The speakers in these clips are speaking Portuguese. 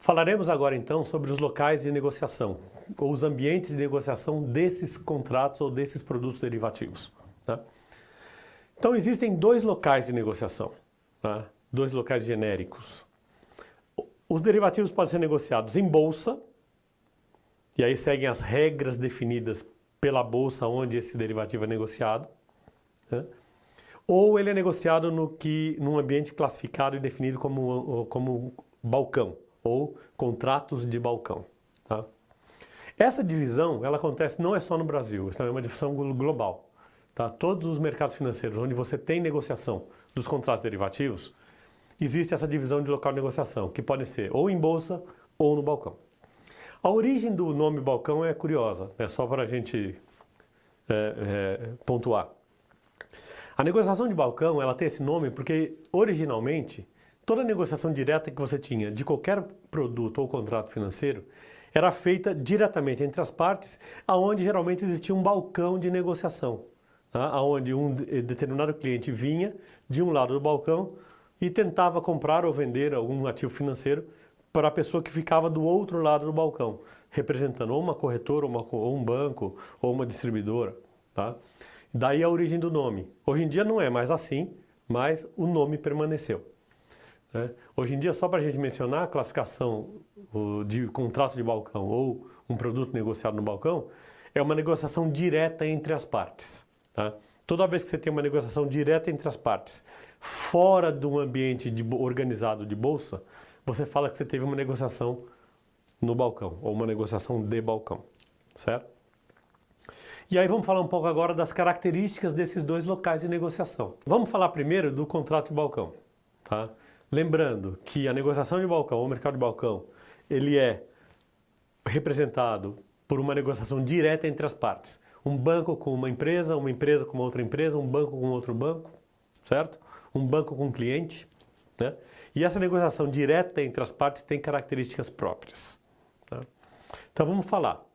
Falaremos agora então sobre os locais de negociação, ou os ambientes de negociação desses contratos ou desses produtos derivativos. Tá? Então existem dois locais de negociação, tá? Dois locais genéricos. Os derivativos podem ser negociados em bolsa, e aí seguem as regras definidas pela bolsa onde esse derivativo é negociado, né? Ou ele é negociado num ambiente classificado e definido como balcão, ou contratos de balcão. Tá? Essa divisão, ela acontece não é só no Brasil, é uma divisão global. Tá? Todos os mercados financeiros onde você tem negociação dos contratos derivativos, existe essa divisão de local de negociação, que pode ser ou em bolsa ou no balcão. A origem do nome balcão é curiosa, é só para a gente pontuar. A negociação de balcão, ela tem esse nome porque, originalmente, toda negociação direta que você tinha de qualquer produto ou contrato financeiro era feita diretamente entre as partes, aonde geralmente existia um balcão de negociação, tá? Onde um determinado cliente vinha de um lado do balcão e tentava comprar ou vender algum ativo financeiro para a pessoa que ficava do outro lado do balcão, representando ou uma corretora, ou um banco, ou uma distribuidora. Tá? Daí a origem do nome. Hoje em dia não é mais assim, mas o nome permaneceu. Né? Hoje em dia, só para a gente mencionar a classificação de contrato de balcão ou um produto negociado no balcão, é uma negociação direta entre as partes. Tá? Toda vez que você tem uma negociação direta entre as partes, fora de um ambiente organizado de bolsa, você fala que você teve uma negociação no balcão, ou uma negociação de balcão, certo? E aí vamos falar um pouco agora das características desses dois locais de negociação. Vamos falar primeiro do contrato de balcão, tá? Lembrando que a negociação de balcão, ou mercado de balcão, ele é representado por uma negociação direta entre as partes. Um banco com uma empresa com outra empresa, um banco com outro banco, certo? Um banco com um cliente, né? E essa negociação direta entre as partes tem características próprias. Tá? Então vamos falar.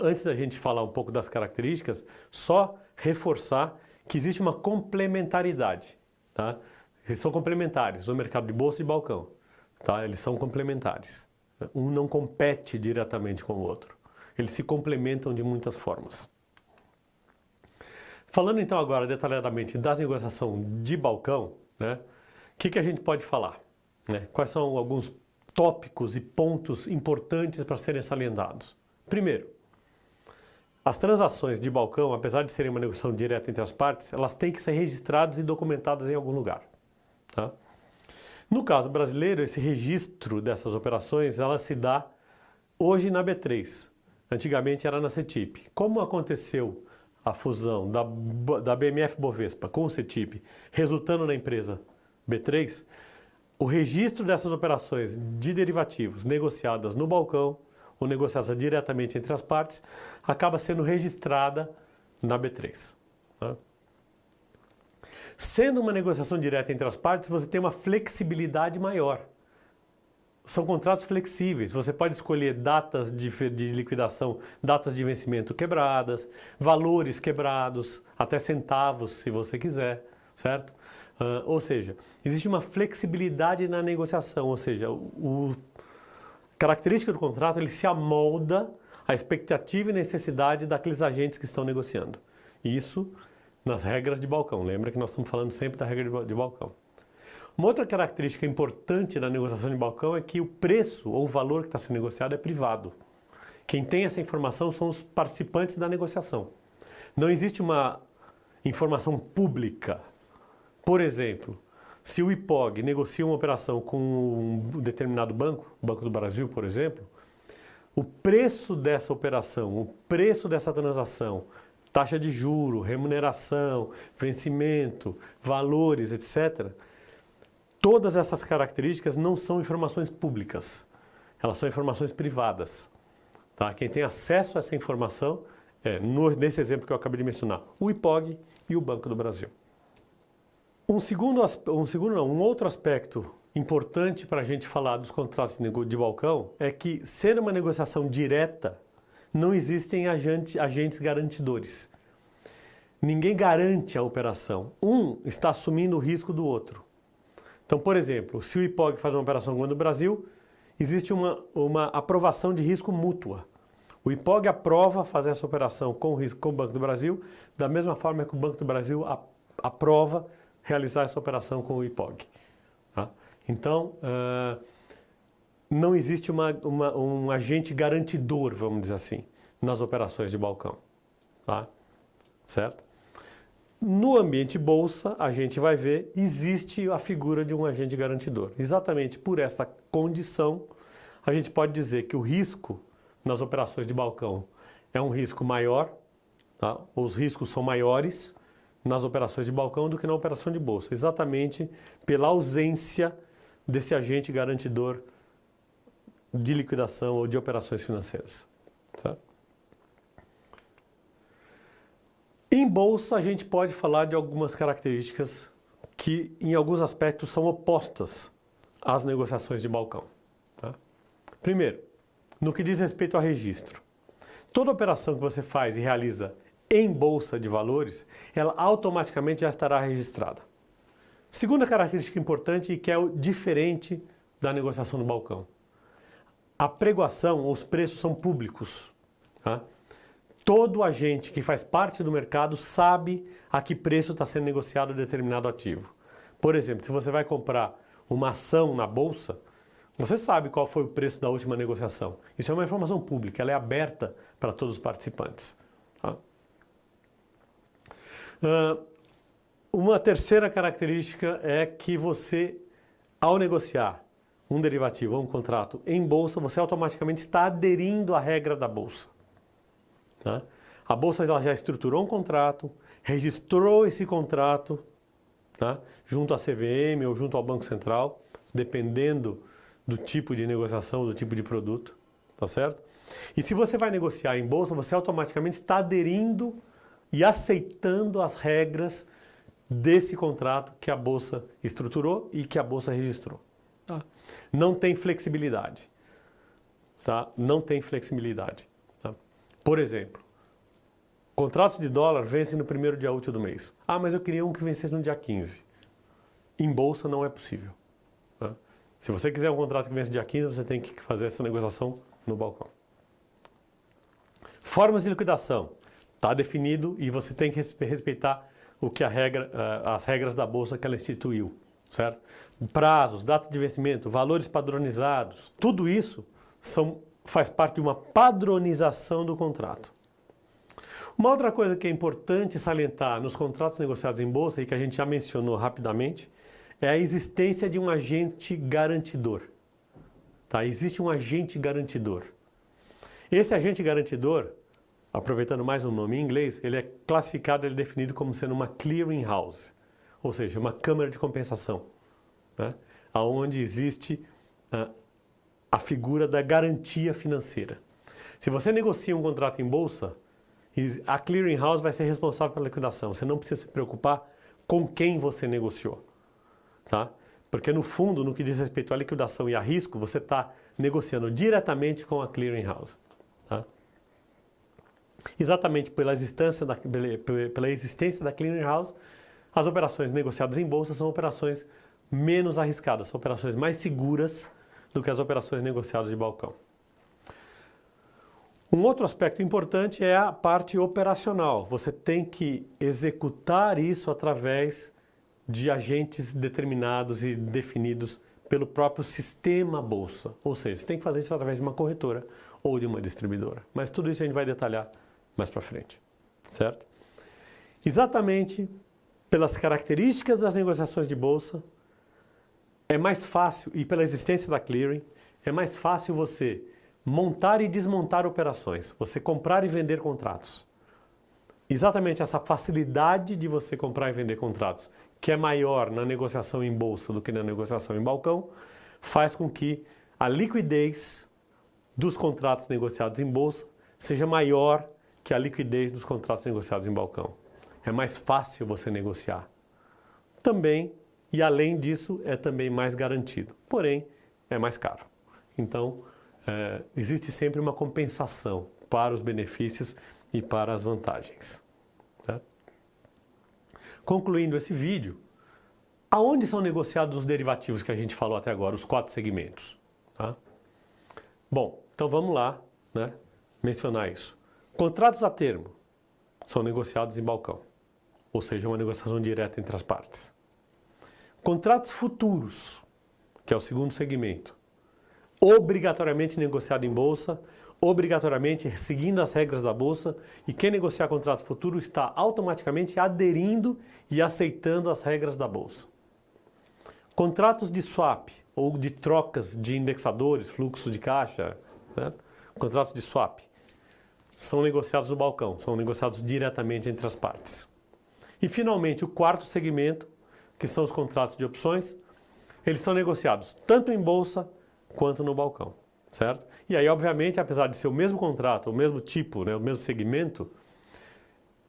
Antes da gente falar um pouco das características, só reforçar que existe uma complementaridade. Tá? Eles são complementares, o mercado de bolsa e de balcão. Tá? Eles são complementares. Um não compete diretamente com o outro. Eles se complementam de muitas formas. Falando então agora detalhadamente da negociação de balcão, né, o que a gente pode falar? Né? Quais são alguns tópicos e pontos importantes para serem salientados? Primeiro, as transações de balcão, apesar de serem uma negociação direta entre as partes, elas têm que ser registradas e documentadas em algum lugar. Tá? No caso brasileiro, esse registro dessas operações, ela se dá hoje na B3. Antigamente era na CETIP. Como aconteceu a fusão da BMF Bovespa com o CETIP, resultando na empresa B3, o registro dessas operações de derivativos negociadas no balcão ou negociadas diretamente entre as partes, acaba sendo registrada na B3. Tá? Sendo uma negociação direta entre as partes, você tem uma flexibilidade maior. São contratos flexíveis, você pode escolher datas de liquidação, datas de vencimento quebradas, valores quebrados, até centavos, se você quiser, certo? Ou seja, existe uma flexibilidade na negociação, ou seja, a característica do contrato, ele se amolda à expectativa e necessidade daqueles agentes que estão negociando. Isso nas regras de balcão. Lembra que nós estamos falando sempre da regra de balcão. Uma outra característica importante da negociação de balcão é que o preço ou o valor que está sendo negociado é privado. Quem tem essa informação são os participantes da negociação. Não existe uma informação pública. Por exemplo, se o IPOG negocia uma operação com um determinado banco, o Banco do Brasil, por exemplo, o preço dessa operação, o preço dessa transação, taxa de juro, remuneração, vencimento, valores, etc., todas essas características não são informações públicas, elas são informações privadas. Tá? Quem tem acesso a essa informação é, nesse exemplo que eu acabei de mencionar, o IPOG e o Banco do Brasil. Um outro aspecto importante para a gente falar dos contratos de balcão é que, ser uma negociação direta, não existem agentes garantidores. Ninguém garante a operação. Um está assumindo o risco do outro. Então, por exemplo, se o IPOG faz uma operação com o Banco do Brasil, existe uma aprovação de risco mútua. O IPOG aprova fazer essa operação com o Banco do Brasil, da mesma forma que o Banco do Brasil aprova realizar essa operação com o IPOG. Tá? Então, não existe um agente garantidor, vamos dizer assim, nas operações de balcão. Tá? Certo? No ambiente bolsa, a gente vai ver, existe a figura de um agente garantidor. Exatamente por essa condição, a gente pode dizer que o risco nas operações de balcão é um risco maior, tá? Os riscos são maiores nas operações de balcão do que na operação de bolsa, exatamente pela ausência desse agente garantidor de liquidação ou de operações financeiras. Certo? Em bolsa, a gente pode falar de algumas características que, em alguns aspectos, são opostas às negociações de balcão. Tá? Primeiro, no que diz respeito ao registro. Toda operação que você faz e realiza em bolsa de valores, ela automaticamente já estará registrada. Segunda característica importante e que é o diferente da negociação no balcão. A pregoação, os preços são públicos. Tá? Todo agente que faz parte do mercado sabe a que preço está sendo negociado determinado ativo. Por exemplo, se você vai comprar uma ação na bolsa, você sabe qual foi o preço da última negociação. Isso é uma informação pública, ela é aberta para todos os participantes. Tá? Uma terceira característica é que você, ao negociar um derivativo ou um contrato em bolsa, você automaticamente está aderindo à regra da bolsa. Tá? A bolsa ela já estruturou um contrato, registrou esse contrato, tá? Junto à CVM ou junto ao Banco Central, dependendo do tipo de negociação, do tipo de produto, tá certo? E se você vai negociar em bolsa, você automaticamente está aderindo e aceitando as regras desse contrato que a bolsa estruturou e que a bolsa registrou. Tá? Não tem flexibilidade. Tá? Não tem flexibilidade. Tá? Por exemplo, contratos de dólar vencem no primeiro dia útil do mês. Ah, mas eu queria um que vencesse no dia 15. Em bolsa não é possível. Tá? Se você quiser um contrato que vence dia 15, você tem que fazer essa negociação no balcão. Formas de liquidação. Está definido e você tem que respeitar o que as regras da bolsa que ela instituiu. Certo? Prazos, data de vencimento, valores padronizados. Tudo isso faz parte de uma padronização do contrato. Uma outra coisa que é importante salientar nos contratos negociados em bolsa e que a gente já mencionou rapidamente é a existência de um agente garantidor. Tá? Existe um agente garantidor. Esse agente garantidor, aproveitando mais um nome em inglês, ele é classificado, ele é definido como sendo uma clearing house, ou seja, uma câmara de compensação, né? Onde existe a figura da garantia financeira. Se você negocia um contrato em bolsa, a clearing house vai ser responsável pela liquidação. Você não precisa se preocupar com quem você negociou. Tá? Porque no fundo, no que diz respeito à liquidação e a risco, você está negociando diretamente com a clearing house. Tá? Exatamente pela existência da clearing house, as operações negociadas em bolsa são operações menos arriscadas, são operações mais seguras do que as operações negociadas de balcão. Um outro aspecto importante é a parte operacional. Você tem que executar isso através de agentes determinados e definidos pelo próprio sistema bolsa. Ou seja, você tem que fazer isso através de uma corretora ou de uma distribuidora. Mas tudo isso a gente vai detalhar mais para frente, certo? Exatamente pelas características das negociações de bolsa, é mais fácil, e pela existência da clearing, é mais fácil você montar e desmontar operações, você comprar e vender contratos. Exatamente essa facilidade de você comprar e vender contratos, que é maior na negociação em bolsa do que na negociação em balcão, faz com que a liquidez dos contratos negociados em bolsa seja maior que a liquidez dos contratos negociados em balcão. É mais fácil você negociar. Também, e além disso, é também mais garantido. Porém, é mais caro. Então, existe sempre uma compensação para os benefícios e para as vantagens. Tá? Concluindo esse vídeo, aonde são negociados os derivativos que a gente falou até agora, os 4 segmentos? Tá? Bom, então vamos lá, né, mencionar isso. Contratos a termo são negociados em balcão, ou seja, uma negociação direta entre as partes. Contratos futuros, que é o segundo segmento, obrigatoriamente negociado em bolsa, obrigatoriamente seguindo as regras da bolsa, e quem negociar contrato futuro está automaticamente aderindo e aceitando as regras da bolsa. Contratos de swap ou de trocas de indexadores, fluxo de caixa, né? Contratos de swap são negociados no balcão, são negociados diretamente entre as partes. E finalmente o quarto segmento, que são os contratos de opções, eles são negociados tanto em bolsa quanto no balcão, certo? E aí, obviamente, apesar de ser o mesmo contrato, o mesmo tipo, né, o mesmo segmento,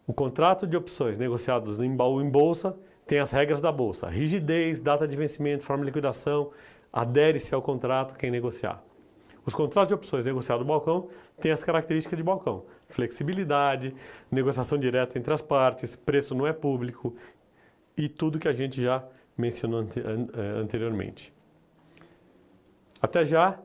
o contrato de opções negociados em bolsa tem as regras da bolsa, rigidez, data de vencimento, forma de liquidação, adere-se ao contrato quem negociar. Os contratos de opções negociados no balcão têm as características de balcão, flexibilidade, negociação direta entre as partes, preço não é público e tudo que a gente já mencionou anteriormente. Até já!